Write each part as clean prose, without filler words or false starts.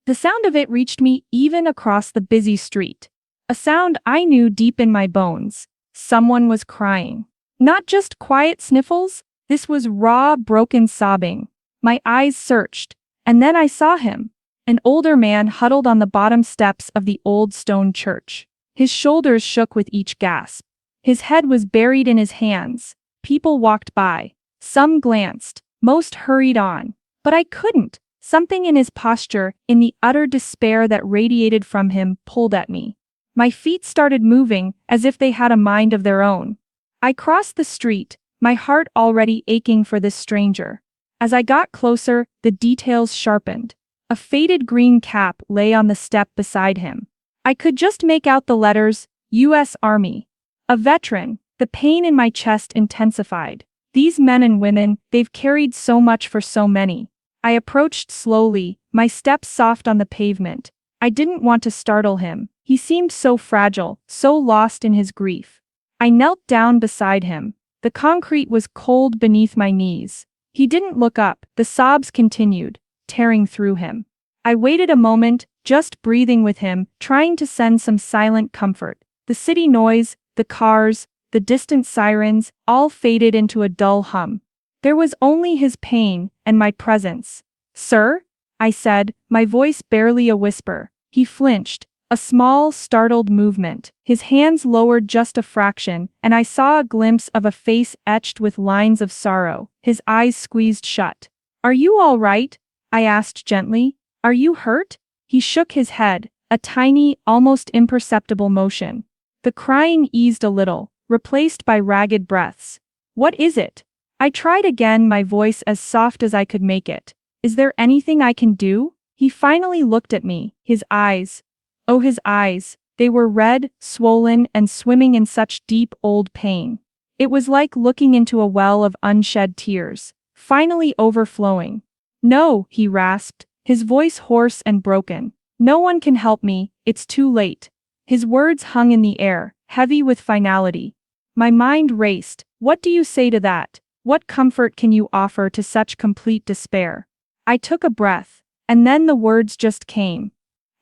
The sound of it reached me even across the busy street. A sound I knew deep in my bones. Someone was crying. Not just quiet sniffles, this was raw, broken sobbing. My eyes searched, and then I saw him. An older man huddled on the bottom steps of the old stone church. His shoulders shook with each gasp. His head was buried in his hands. People walked by. Some glanced. Most hurried on. But I couldn't. Something in his posture, in the utter despair that radiated from him, pulled at me. My feet started moving, as if they had a mind of their own. I crossed the street, my heart already aching for this stranger. As I got closer, the details sharpened. A faded green cap lay on the step beside him. I could just make out the letters, U.S. Army. A veteran. The pain in my chest intensified. These men and women, they've carried so much for so many. I approached slowly, my steps soft on the pavement. I didn't want to startle him. He seemed so fragile, so lost in his grief. I knelt down beside him. The concrete was cold beneath my knees. He didn't look up. The sobs continued, tearing through him. I waited a moment, just breathing with him, trying to send some silent comfort. The city noise, the cars, the distant sirens, all faded into a dull hum. There was only his pain and my presence. "Sir?" I said, my voice barely a whisper. He flinched, a small, startled movement. His hands lowered just a fraction, and I saw a glimpse of a face etched with lines of sorrow, his eyes squeezed shut. "Are you all right?" I asked gently. "Are you hurt?" He shook his head, a tiny, almost imperceptible motion. The crying eased a little, replaced by ragged breaths. "What is it?" I tried again, my voice as soft as I could make it. "Is there anything I can do?" He finally looked at me, his eyes. Oh, his eyes. They were red, swollen, and swimming in such deep, old pain. It was like looking into a well of unshed tears, finally overflowing. "No," he rasped, his voice hoarse and broken. "No one can help me, it's too late." His words hung in the air, heavy with finality. My mind raced. What do you say to that? What comfort can you offer to such complete despair? I took a breath, and then the words just came.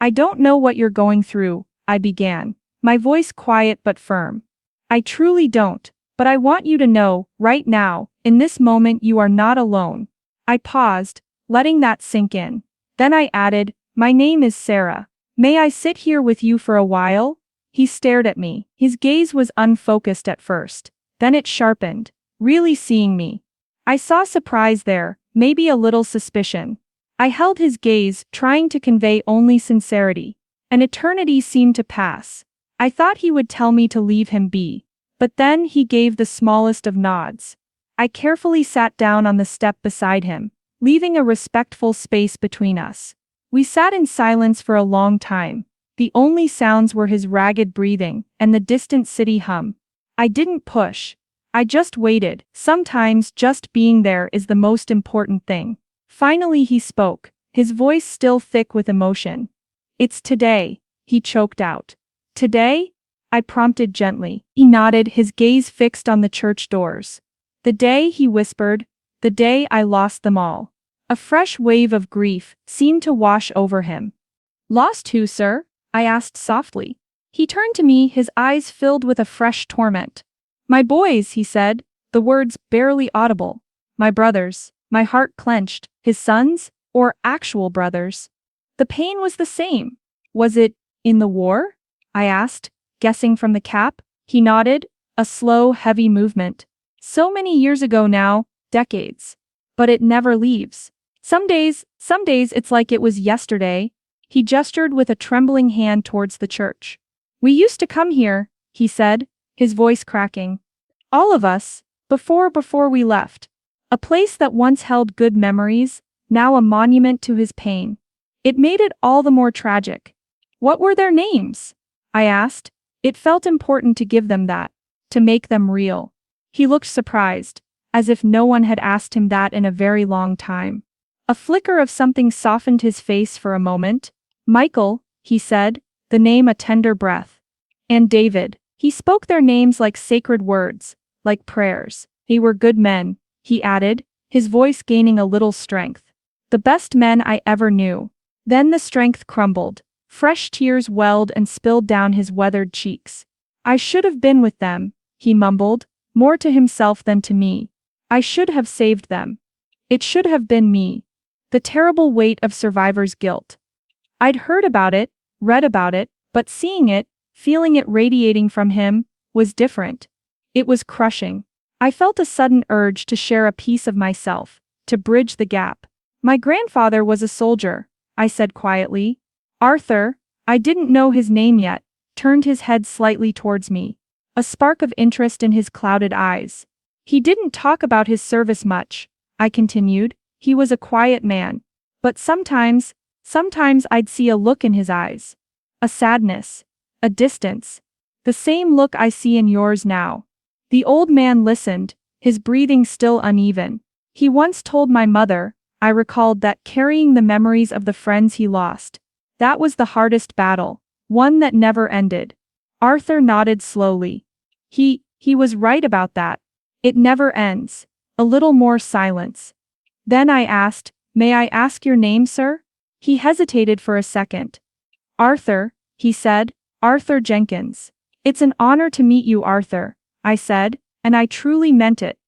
"I don't know what you're going through," I began, my voice quiet but firm. "I truly don't, but I want you to know, right now, in this moment you are not alone." I paused, letting that sink in. Then I added, "My name is Sarah. May I sit here with you for a while?" He stared at me. His gaze was unfocused at first. Then it sharpened, really seeing me. I saw surprise there, maybe a little suspicion. I held his gaze, trying to convey only sincerity. An eternity seemed to pass. I thought he would tell me to leave him be. But then he gave the smallest of nods. I carefully sat down on the step beside him, leaving a respectful space between us. We sat in silence for a long time. The only sounds were his ragged breathing and the distant city hum. I didn't push. I just waited. Sometimes just being there is the most important thing. Finally he spoke, his voice still thick with emotion. "It's today," he choked out. "Today?" I prompted gently. He nodded, his gaze fixed on the church doors. "The day," he whispered, "the day I lost them all." A fresh wave of grief seemed to wash over him. "Lost who, sir?" I asked softly. He turned to me, his eyes filled with a fresh torment. "My boys," he said, the words barely audible. "My brothers." My heart clenched. His sons? Or actual brothers? The pain was the same. "Was it in the war?" I asked, guessing from the cap. He nodded, a slow, heavy movement. "So many years ago now, decades. But it never leaves. Some days it's like it was yesterday." He gestured with a trembling hand towards the church. "We used to come here," he said, his voice cracking. "All of us, before we left. A place that once held good memories, now a monument to his pain." It made it all the more tragic. "What were their names?" I asked. It felt important to give them that, to make them real. He looked surprised, as if no one had asked him that in a very long time. A flicker of something softened his face for a moment. "Michael," he said, the name a tender breath. "And David." He spoke their names like sacred words, like prayers. "They were good men," he added, his voice gaining a little strength. "The best men I ever knew." Then the strength crumbled. Fresh tears welled and spilled down his weathered cheeks. I should have been with them, he mumbled, more to himself than to me. I should have saved them. It should have been me. The terrible weight of survivor's guilt. I'd heard about it, read about it, but seeing it, feeling it radiating from him, was different. It was crushing. I felt a sudden urge to share a piece of myself, to bridge the gap. My grandfather was a soldier, I said quietly. Arthur, I didn't know his name yet, turned his head slightly towards me. A spark of interest in his clouded eyes. He didn't talk about his service much, I continued. He was a quiet man. But sometimes I'd see a look in his eyes. A sadness. A distance. The same look I see in yours now. The old man listened, his breathing still uneven. He once told my mother, I recalled, that carrying the memories of the friends he lost. That was the hardest battle, one that never ended. Arthur nodded slowly. He was right about that. It never ends. A little more silence. Then I asked, may I ask your name, sir? He hesitated for a second. Arthur, he said, Arthur Jenkins. It's an honor to meet you, Arthur, I said, and I truly meant it.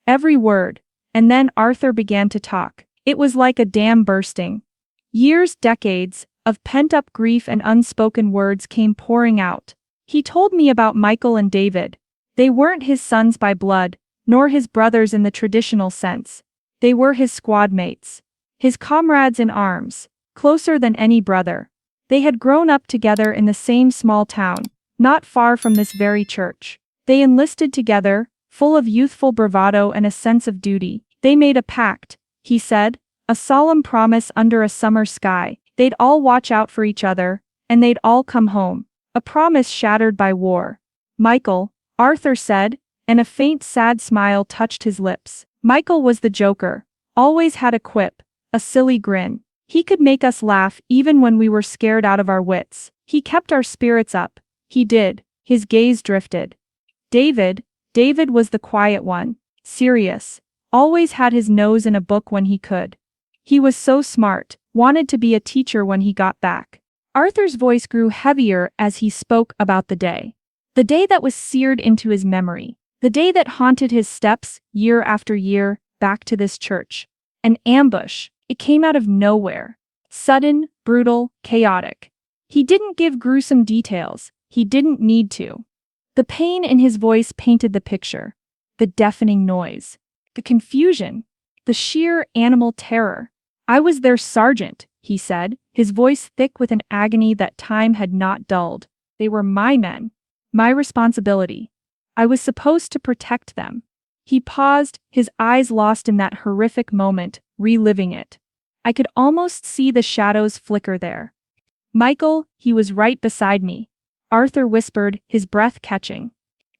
Every word. And then Arthur began to talk. It was like a dam bursting. Years, decades, of pent-up grief and unspoken words came pouring out. He told me about Michael and David. They weren't his sons by blood, nor his brothers in the traditional sense. They were his squad mates. His comrades in arms, closer than any brother. They had grown up together in the same small town, not far from this very church. They enlisted together, full of youthful bravado and a sense of duty. They made a pact, he said, a solemn promise under a summer sky. They'd all watch out for each other, and they'd all come home. A promise shattered by war. Michael, Arthur said, and a faint sad smile touched his lips. Michael was the joker, always had a quip, a silly grin. He could make us laugh even when we were scared out of our wits. He kept our spirits up. He did. His gaze drifted. David was the quiet one, serious, always had his nose in a book when he could. He was so smart, wanted to be a teacher when he got back. Arthur's voice grew heavier as he spoke about the day. The day that was seared into his memory. The day that haunted his steps, year after year, back to this church. An ambush. It came out of nowhere. Sudden, brutal, chaotic. He didn't give gruesome details. He didn't need to. The pain in his voice painted the picture. The deafening noise. The confusion. The sheer animal terror. I was their sergeant, he said, his voice thick with an agony that time had not dulled. They were my men. My responsibility. I was supposed to protect them. He paused, his eyes lost in that horrific moment, reliving it. I could almost see the shadows flicker there. Michael, he was right beside me. Arthur whispered, his breath catching.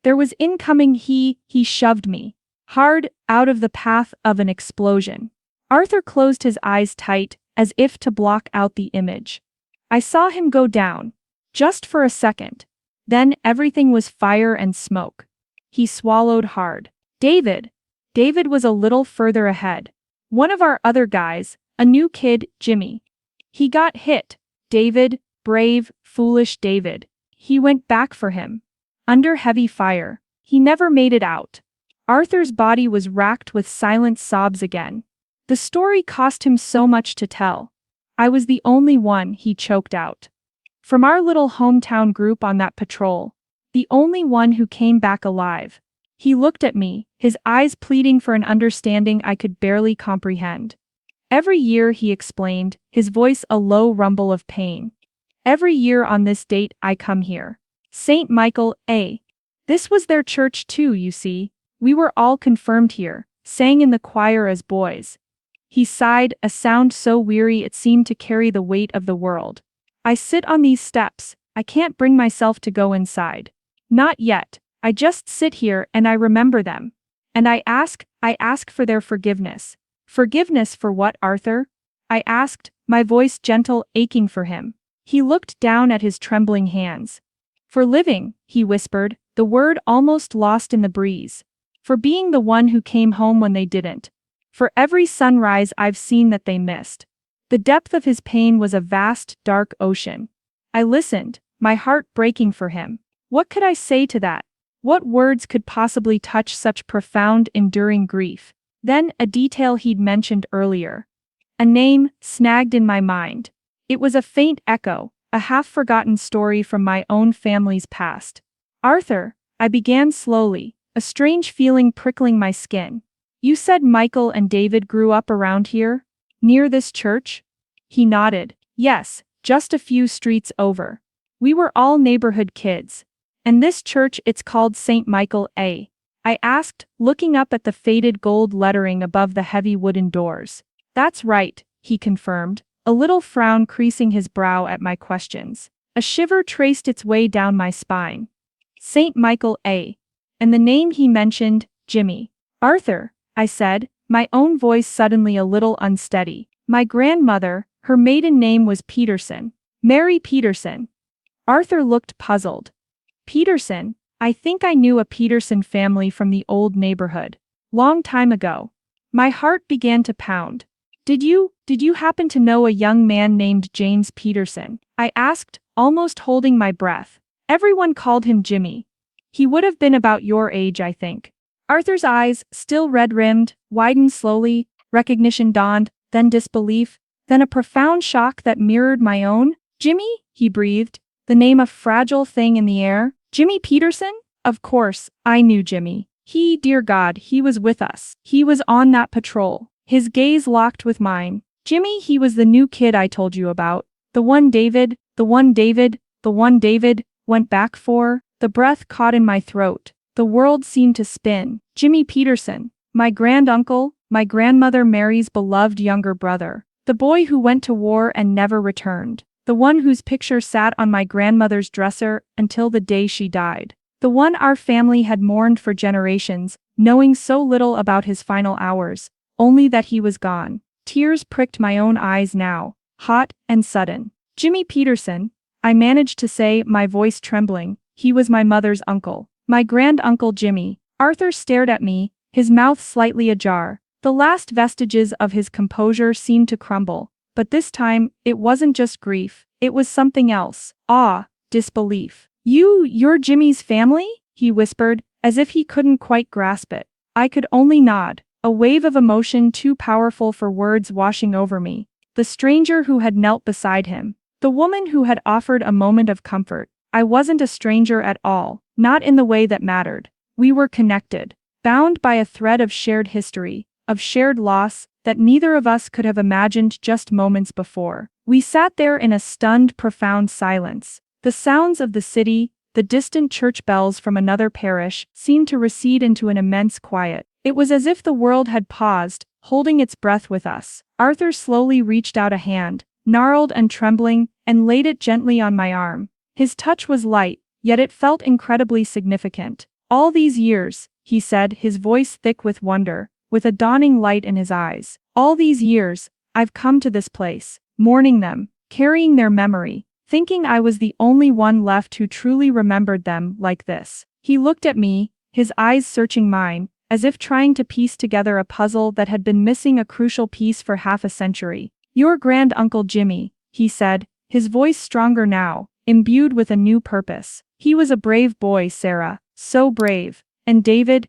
There was incoming. He shoved me. Hard, out of the path of an explosion. Arthur closed his eyes tight, as if to block out the image. I saw him go down. Just for a second. Then everything was fire and smoke. He swallowed hard. David was a little further ahead. One of our other guys, a new kid, Jimmy. He got hit. David, brave, foolish David. He went back for him. Under heavy fire. He never made it out. Arthur's body was racked with silent sobs again. The story cost him so much to tell. I was the only one, he choked out. From our little hometown group on that patrol. The only one who came back alive. He looked at me, his eyes pleading for an understanding I could barely comprehend. Every year, he explained, his voice a low rumble of pain. Every year on this date I come here. St. Michael, eh? This was their church too, you see. We were all confirmed here, sang in the choir as boys. He sighed, a sound so weary it seemed to carry the weight of the world. I sit on these steps, I can't bring myself to go inside. Not yet, I just sit here and I remember them. And I ask for their forgiveness. Forgiveness for what, Arthur? I asked, my voice gentle, aching for him. He looked down at his trembling hands. For living, he whispered, the word almost lost in the breeze. For being the one who came home when they didn't. For every sunrise I've seen that they missed. The depth of his pain was a vast, dark ocean. I listened, my heart breaking for him. What could I say to that? What words could possibly touch such profound, enduring grief? Then, a detail he'd mentioned earlier. A name snagged in my mind. It was a faint echo, a half-forgotten story from my own family's past. Arthur, I began slowly, a strange feeling prickling my skin. You said Michael and David grew up around here? Near this church? He nodded. Yes, just a few streets over. We were all neighborhood kids. And this church, it's called St. Michael A. I asked, looking up at the faded gold lettering above the heavy wooden doors. That's right, he confirmed, a little frown creasing his brow at my questions. A shiver traced its way down my spine. St. Michael A. And the name he mentioned, Jimmy. Arthur, I said, my own voice suddenly a little unsteady. My grandmother, her maiden name was Peterson. Mary Peterson. Arthur looked puzzled. Peterson? I think I knew a Peterson family from the old neighborhood. Long time ago. My heart began to pound. Did you happen to know a young man named James Peterson? I asked, almost holding my breath. Everyone called him Jimmy. He would have been about your age, I think. Arthur's eyes, still red-rimmed, widened slowly. Recognition dawned, then disbelief, then a profound shock that mirrored my own. Jimmy? He breathed, the name a fragile thing in the air. Jimmy Peterson? Of course, I knew Jimmy. Dear God, he was with us. He was on that patrol. His gaze locked with mine. Jimmy, he was the new kid I told you about. The one David went back for. The breath caught in my throat. The world seemed to spin. Jimmy Peterson, my granduncle, my grandmother Mary's beloved younger brother. The boy who went to war and never returned. The one whose picture sat on my grandmother's dresser until the day she died. The one our family had mourned for generations, knowing so little about his final hours, only that he was gone. Tears pricked my own eyes now, hot and sudden. Jimmy Peterson, I managed to say, my voice trembling. He was my mother's uncle. My granduncle Jimmy. Arthur stared at me, his mouth slightly ajar. The last vestiges of his composure seemed to crumble. But this time, it wasn't just grief, it was something else. Awe, disbelief. You're Jimmy's family? He whispered, as if he couldn't quite grasp it. I could only nod, a wave of emotion too powerful for words washing over me. The stranger who had knelt beside him. The woman who had offered a moment of comfort. I wasn't a stranger at all, not in the way that mattered. We were connected, bound by a thread of shared history, of shared loss, that neither of us could have imagined just moments before. We sat there in a stunned, profound silence. The sounds of the city, the distant church bells from another parish, seemed to recede into an immense quiet. It was as if the world had paused, holding its breath with us. Arthur slowly reached out a hand, gnarled and trembling, and laid it gently on my arm. His touch was light, yet it felt incredibly significant. All these years, he said, his voice thick with wonder, with a dawning light in his eyes. All these years, I've come to this place, mourning them, carrying their memory, thinking I was the only one left who truly remembered them like this. He looked at me, his eyes searching mine, as if trying to piece together a puzzle that had been missing a crucial piece for half a century. Your granduncle Jimmy, he said, his voice stronger now, imbued with a new purpose. He was a brave boy, Sarah, so brave. And David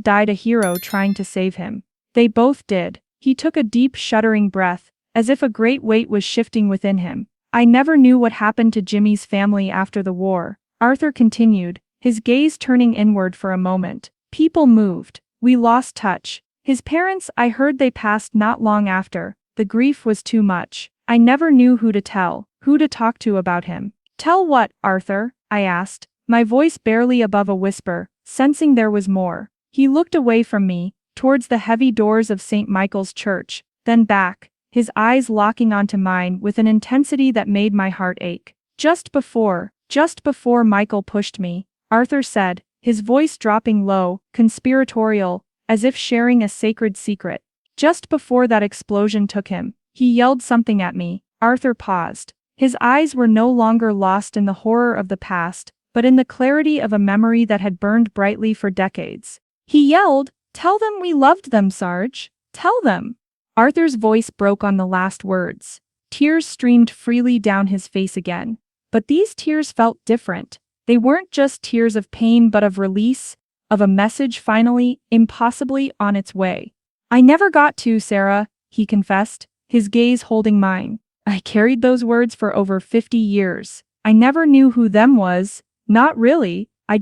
died a hero trying to save him. They both did. He took a deep, shuddering breath, as if a great weight was shifting within him. I never knew what happened to Jimmy's family after the war, Arthur continued, his gaze turning inward for a moment. People moved. We lost touch. His parents, I heard they passed not long after. The grief was too much. I never knew who to tell, who to talk to about him. Tell what, Arthur? I asked, my voice barely above a whisper, sensing there was more. He looked away from me, towards the heavy doors of St. Michael's Church, then back, his eyes locking onto mine with an intensity that made my heart ache. Just before Michael pushed me, Arthur said, his voice dropping low, conspiratorial, as if sharing a sacred secret. Just before that explosion took him, he yelled something at me. Arthur paused. His eyes were no longer lost in the horror of the past, but in the clarity of a memory that had burned brightly for decades. He yelled, "Tell them we loved them, Sarge. Tell them." Arthur's voice broke on the last words. Tears streamed freely down his face again. But these tears felt different. They weren't just tears of pain but of release, of a message finally, impossibly on its way. I never got to, Sarah, he confessed, his gaze holding mine. I carried those words for over 50 years. I never knew who them was. Not really. I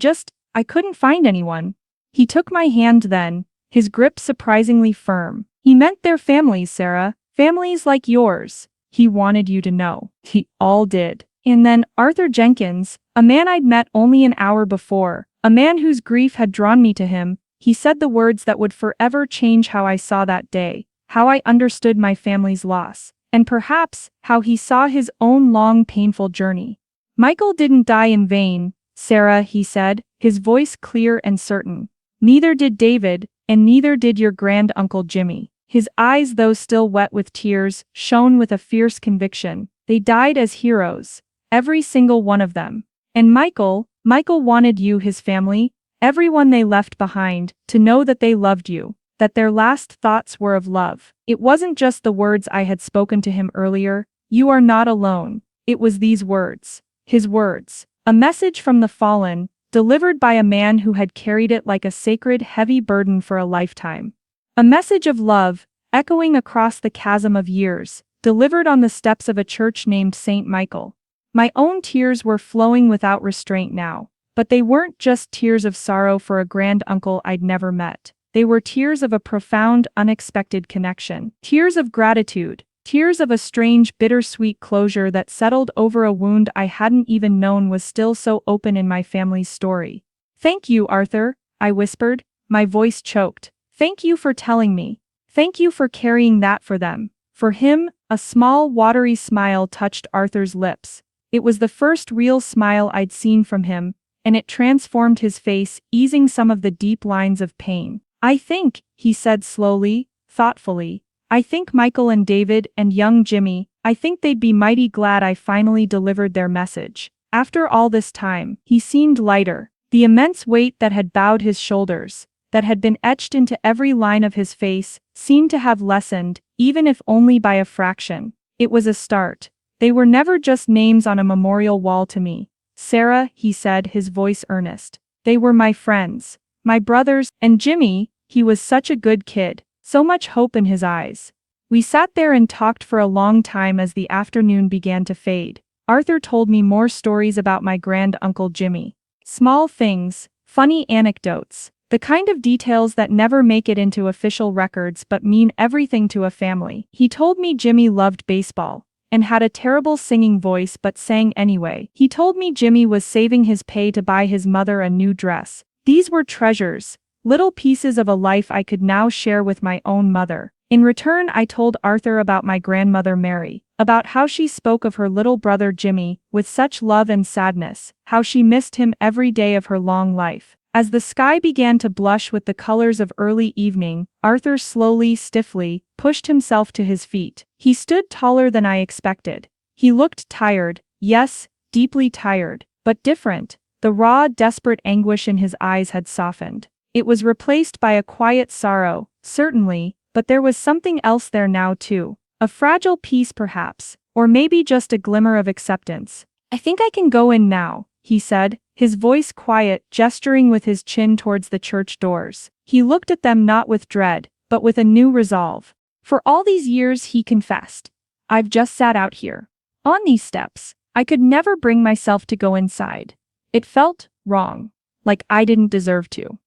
couldn't find anyone. He took my hand then, his grip surprisingly firm. He meant their families, Sarah. Families like yours. He wanted you to know. He all did. And then Arthur Jenkins, a man I'd met only an hour before, a man whose grief had drawn me to him, he said the words that would forever change how I saw that day, how I understood my family's loss, and perhaps how he saw his own long, painful journey. Michael didn't die in vain, Sarah, he said, his voice clear and certain. Neither did David, and neither did your grand-uncle Jimmy. His eyes, though still wet with tears, shone with a fierce conviction. They died as heroes. Every single one of them. And Michael wanted you, his family, everyone they left behind, to know that they loved you, that their last thoughts were of love. It wasn't just the words I had spoken to him earlier, "You are not alone." It was these words. His words. A message from the fallen, delivered by a man who had carried it like a sacred, heavy burden for a lifetime. A message of love, echoing across the chasm of years, delivered on the steps of a church named St. Michael. My own tears were flowing without restraint now, but they weren't just tears of sorrow for a grand-uncle I'd never met. They were tears of a profound, unexpected connection. Tears of gratitude. Tears of a strange, bittersweet closure that settled over a wound I hadn't even known was still so open in my family's story. "Thank you, Arthur," I whispered, my voice choked. "Thank you for telling me. Thank you for carrying that for them." For him, a small, watery smile touched Arthur's lips. It was the first real smile I'd seen from him, and it transformed his face, easing some of the deep lines of pain. "I think," he said slowly, thoughtfully, "I think Michael and David and young Jimmy, I think they'd be mighty glad I finally delivered their message. After all this time." He seemed lighter. The immense weight that had bowed his shoulders, that had been etched into every line of his face, seemed to have lessened, even if only by a fraction. It was a start. They were never just names on a memorial wall to me. "Sarah," he said, his voice earnest. "They were my friends. My brothers, and Jimmy, he was such a good kid. So much hope in his eyes." We sat there and talked for a long time as the afternoon began to fade. Arthur told me more stories about my grand-uncle Jimmy. Small things, funny anecdotes, the kind of details that never make it into official records but mean everything to a family. He told me Jimmy loved baseball, and had a terrible singing voice but sang anyway. He told me Jimmy was saving his pay to buy his mother a new dress. These were treasures, little pieces of a life I could now share with my own mother. In return, I told Arthur about my grandmother Mary, about how she spoke of her little brother Jimmy with such love and sadness, how she missed him every day of her long life. As the sky began to blush with the colors of early evening, Arthur slowly, stiffly, pushed himself to his feet. He stood taller than I expected. He looked tired, yes, deeply tired, but different. The raw, desperate anguish in his eyes had softened. It was replaced by a quiet sorrow, certainly, but there was something else there now too. A fragile peace perhaps, or maybe just a glimmer of acceptance. "I think I can go in now," he said, his voice quiet, gesturing with his chin towards the church doors. He looked at them not with dread, but with a new resolve. "For all these years," he confessed, "I've just sat out here, on these steps. I could never bring myself to go inside. It felt wrong, like I didn't deserve to."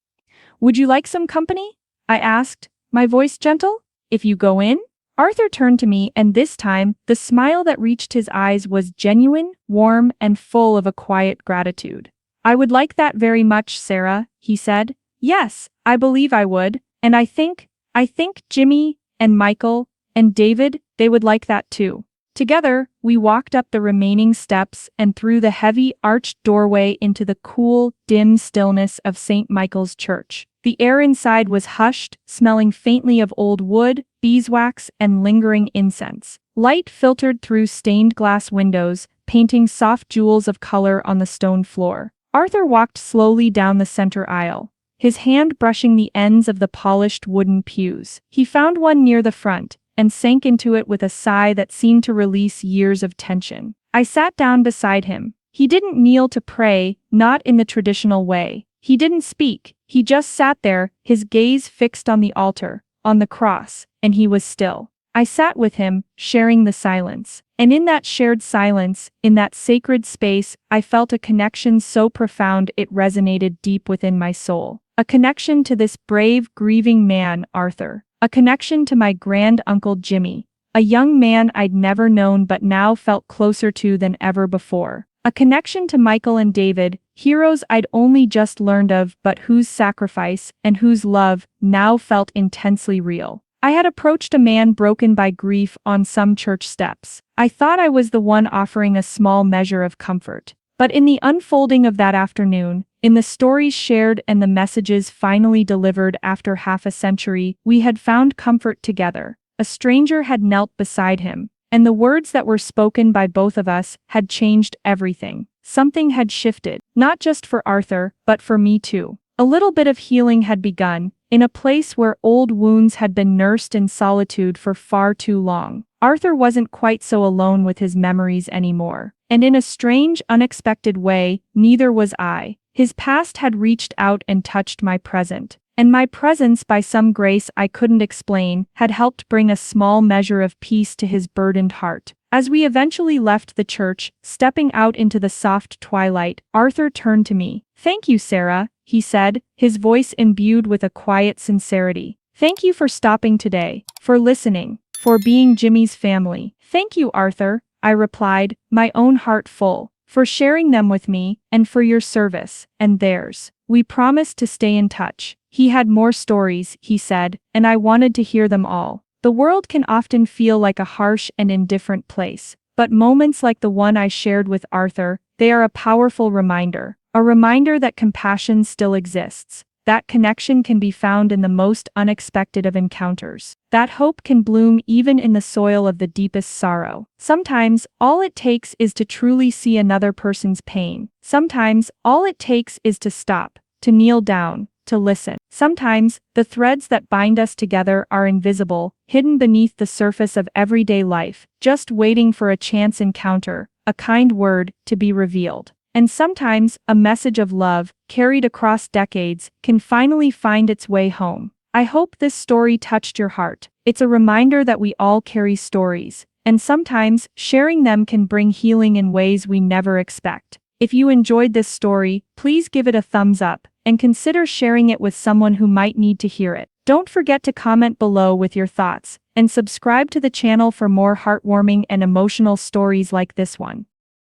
"Would you like some company?" I asked, my voice gentle. "If you go in?" Arthur turned to me, and this time, the smile that reached his eyes was genuine, warm, and full of a quiet gratitude. "I would like that very much, Sarah," he said. "Yes, I believe I would, and I think Jimmy, and Michael, and David, they would like that too." Together, we walked up the remaining steps and through the heavy, arched doorway into the cool, dim stillness of St. Michael's Church. The air inside was hushed, smelling faintly of old wood, beeswax, and lingering incense. Light filtered through stained glass windows, painting soft jewels of color on the stone floor. Arthur walked slowly down the center aisle, his hand brushing the ends of the polished wooden pews. He found one near the front, and sank into it with a sigh that seemed to release years of tension. I sat down beside him. He didn't kneel to pray, not in the traditional way. He didn't speak. He just sat there, his gaze fixed on the altar, on the cross, and he was still. I sat with him, sharing the silence. And in that shared silence, in that sacred space, I felt a connection so profound it resonated deep within my soul. A connection to this brave, grieving man, Arthur. A connection to my grand-uncle Jimmy. A young man I'd never known but now felt closer to than ever before. A connection to Michael and David, heroes I'd only just learned of but whose sacrifice and whose love now felt intensely real. I had approached a man broken by grief on some church steps. I thought I was the one offering a small measure of comfort. But in the unfolding of that afternoon, in the stories shared and the messages finally delivered after half a century, we had found comfort together. A stranger had knelt beside him, and the words that were spoken by both of us had changed everything. Something had shifted, not just for Arthur, but for me too. A little bit of healing had begun, in a place where old wounds had been nursed in solitude for far too long. Arthur wasn't quite so alone with his memories anymore. And in a strange, unexpected way, neither was I. His past had reached out and touched my present. And my presence, by some grace I couldn't explain, had helped bring a small measure of peace to his burdened heart. As we eventually left the church, stepping out into the soft twilight, Arthur turned to me. "Thank you, Sarah," he said, his voice imbued with a quiet sincerity. "Thank you for stopping today, for listening, for being Jimmy's family." "Thank you, Arthur," I replied, my own heart full, "for sharing them with me, and for your service, and theirs. We promised to stay in touch." He had more stories, he said, and I wanted to hear them all. The world can often feel like a harsh and indifferent place, but moments like the one I shared with Arthur, they are a powerful reminder. A reminder that compassion still exists, that connection can be found in the most unexpected of encounters, that hope can bloom even in the soil of the deepest sorrow. Sometimes, all it takes is to truly see another person's pain. Sometimes, all it takes is to stop, to kneel down, to listen. Sometimes, the threads that bind us together are invisible, hidden beneath the surface of everyday life, just waiting for a chance encounter, a kind word, to be revealed. And sometimes, a message of love, carried across decades, can finally find its way home. I hope this story touched your heart. It's a reminder that we all carry stories, and sometimes, sharing them can bring healing in ways we never expect. If you enjoyed this story, please give it a thumbs up, and consider sharing it with someone who might need to hear it. Don't forget to comment below with your thoughts, and subscribe to the channel for more heartwarming and emotional stories like this one.